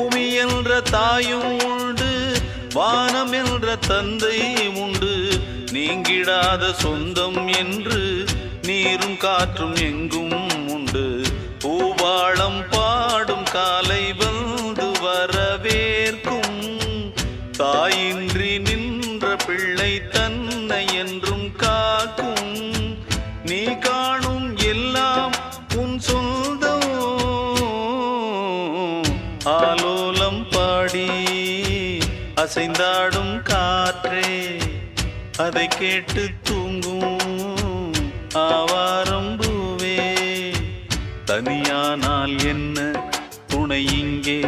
பூமி என்ற தாயும் உண்டு, வானம் என்ற தந்தை உண்டு, நீங்கிடாத சொந்தம் என்று நீரும் காற்றும் எங்கும் உண்டு. பூபாளம் பாடும் காலை வந்து வரவேற்கும், தாயின்றி நின்ற பிள்ளை தன்னை என்றும் காக்கும். நீ காணும் எல்லாம் உன் சொந்தம், ஆலோலம் பாடி அசைந்தாடும் காற்றே அதை கேட்டு தூங்கும் ஆவாரம் பூவே. தனியானால் என்ன துணை இங்கே